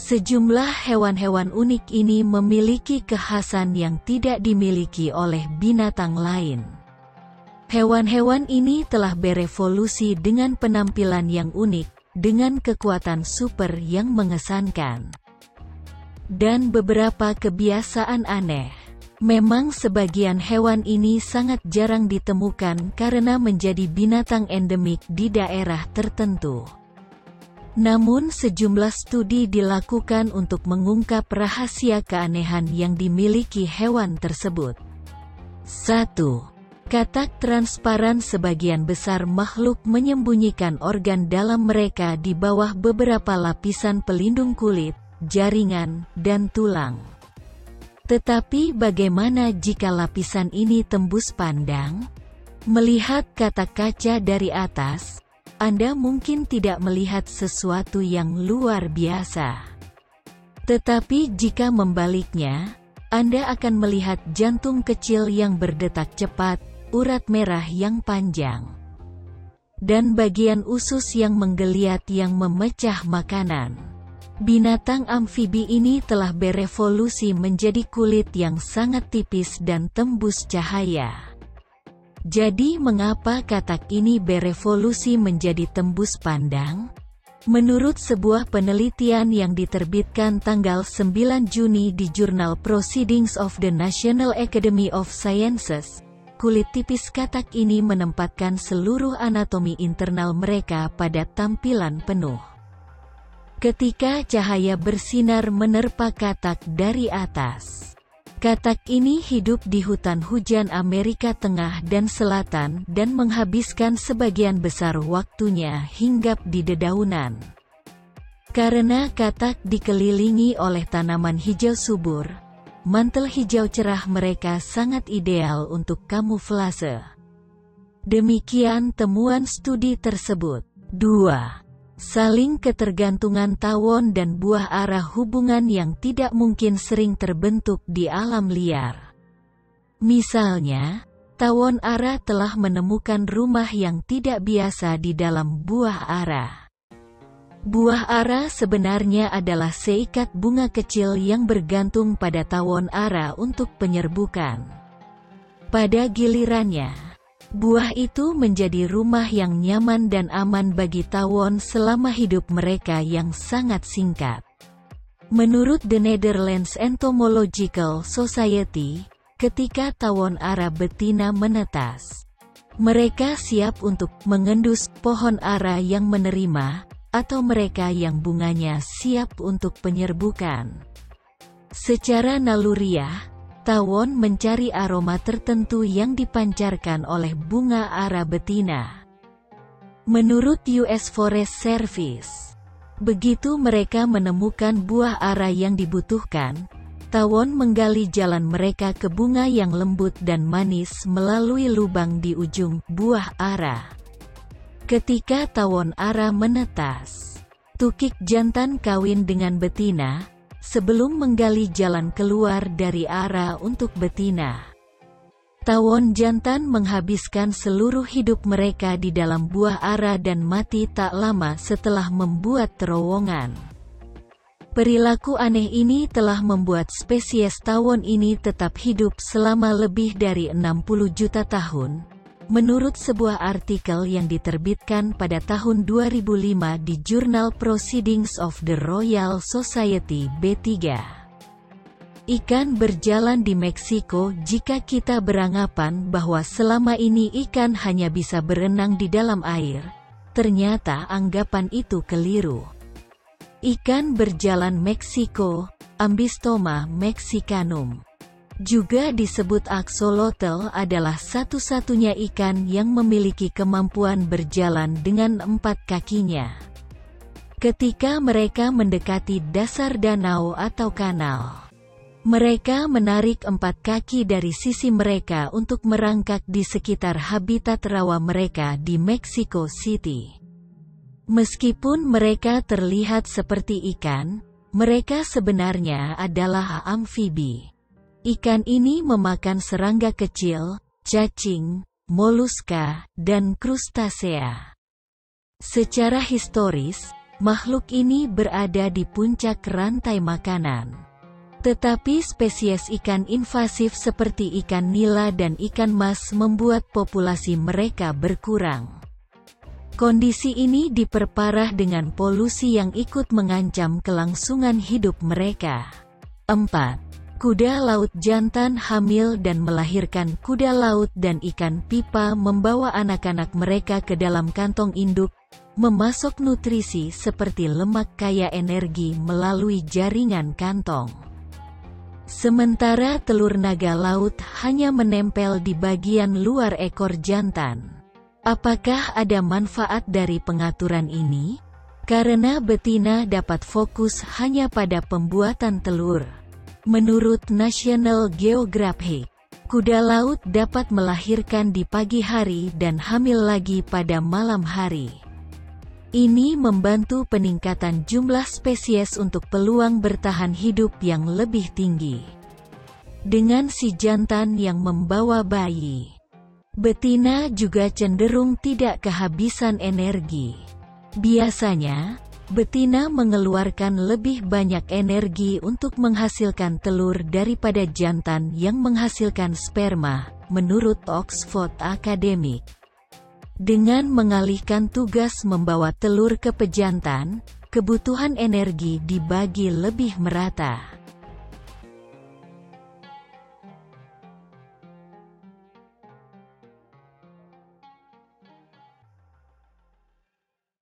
Sejumlah hewan-hewan unik ini memiliki kekhasan yang tidak dimiliki oleh binatang lain. Hewan-hewan ini telah berevolusi dengan penampilan yang unik, dengan kekuatan super yang mengesankan, dan beberapa kebiasaan aneh. Memang sebagian hewan ini sangat jarang ditemukan karena menjadi binatang endemik di daerah tertentu. Namun sejumlah studi dilakukan untuk mengungkap rahasia keanehan yang dimiliki hewan tersebut. 1. Katak transparan. Sebagian besar makhluk menyembunyikan organ dalam mereka di bawah beberapa lapisan pelindung kulit, jaringan, dan tulang. Tetapi bagaimana jika lapisan ini tembus pandang? Melihat katak kaca dari atas, Anda mungkin tidak melihat sesuatu yang luar biasa. Tetapi jika membaliknya, Anda akan melihat jantung kecil yang berdetak cepat, urat merah yang panjang, dan bagian usus yang menggeliat yang memecah makanan. Binatang amfibi ini telah berevolusi menjadi kulit yang sangat tipis dan tembus cahaya. Jadi mengapa katak ini berevolusi menjadi tembus pandang? Menurut sebuah penelitian yang diterbitkan tanggal 9 Juni di jurnal Proceedings of the National Academy of Sciences, kulit tipis katak ini menempatkan seluruh anatomi internal mereka pada tampilan penuh. Ketika cahaya bersinar menerpa katak dari atas, katak ini hidup di hutan hujan Amerika Tengah dan Selatan dan menghabiskan sebagian besar waktunya hinggap di dedaunan. Karena katak dikelilingi oleh tanaman hijau subur, mantel hijau cerah mereka sangat ideal untuk kamuflase. Demikian temuan studi tersebut. 2. Saling ketergantungan tawon dan buah ara. Hubungan yang tidak mungkin sering terbentuk di alam liar. Misalnya, tawon ara telah menemukan rumah yang tidak biasa di dalam buah ara. Buah ara sebenarnya adalah seikat bunga kecil yang bergantung pada tawon ara untuk penyerbukan. Pada gilirannya, buah itu menjadi rumah yang nyaman dan aman bagi tawon selama hidup mereka yang sangat singkat. Menurut The Netherlands Entomological Society, ketika tawon ara betina menetas, mereka siap untuk mengendus pohon ara yang menerima, atau mereka yang bunganya siap untuk penyerbukan. Secara naluriah, tawon mencari aroma tertentu yang dipancarkan oleh bunga ara betina. Menurut US Forest Service, begitu mereka menemukan buah ara yang dibutuhkan, tawon menggali jalan mereka ke bunga yang lembut dan manis melalui lubang di ujung buah ara. Ketika tawon ara menetas, tukik jantan kawin dengan betina sebelum menggali jalan keluar dari ara untuk betina. Tawon jantan menghabiskan seluruh hidup mereka di dalam buah ara dan mati tak lama setelah membuat terowongan. Perilaku aneh ini telah membuat spesies tawon ini tetap hidup selama lebih dari 60 juta tahun, menurut sebuah artikel yang diterbitkan pada tahun 2005 di jurnal Proceedings of the Royal Society B3. Ikan berjalan di Meksiko. Jika kita beranggapan bahwa selama ini ikan hanya bisa berenang di dalam air, ternyata anggapan itu keliru. Ikan berjalan Meksiko, Ambystoma mexicanum, juga disebut axolotl, adalah satu-satunya ikan yang memiliki kemampuan berjalan dengan 4 kakinya. Ketika mereka mendekati dasar danau atau kanal, mereka menarik 4 kaki dari sisi mereka untuk merangkak di sekitar habitat rawa mereka di Mexico City. Meskipun mereka terlihat seperti ikan, mereka sebenarnya adalah amfibi. Ikan ini memakan serangga kecil, cacing, moluska, dan krustasea. Secara historis, Makhluk ini berada di puncak rantai makanan. Tetapi spesies ikan invasif seperti ikan nila dan ikan mas membuat populasi mereka berkurang. Kondisi ini diperparah dengan polusi yang ikut mengancam kelangsungan hidup mereka. 4. Kuda laut jantan hamil dan melahirkan. Kuda laut dan ikan pipa membawa anak-anak mereka ke dalam kantong induk, memasok nutrisi seperti lemak kaya energi melalui jaringan kantong. Sementara telur naga laut hanya menempel di bagian luar ekor jantan. Apakah ada manfaat dari pengaturan ini? Karena betina dapat fokus hanya pada pembuatan telur. Menurut National Geographic, kuda laut dapat melahirkan di pagi hari dan hamil lagi pada malam hari. Ini membantu peningkatan jumlah spesies untuk peluang bertahan hidup yang lebih tinggi. Dengan si jantan yang membawa bayi, betina juga cenderung tidak kehabisan energi. Biasanya, betina mengeluarkan lebih banyak energi untuk menghasilkan telur daripada jantan yang menghasilkan sperma, menurut Oxford Academic. Dengan mengalihkan tugas membawa telur ke pejantan, kebutuhan energi dibagi lebih merata.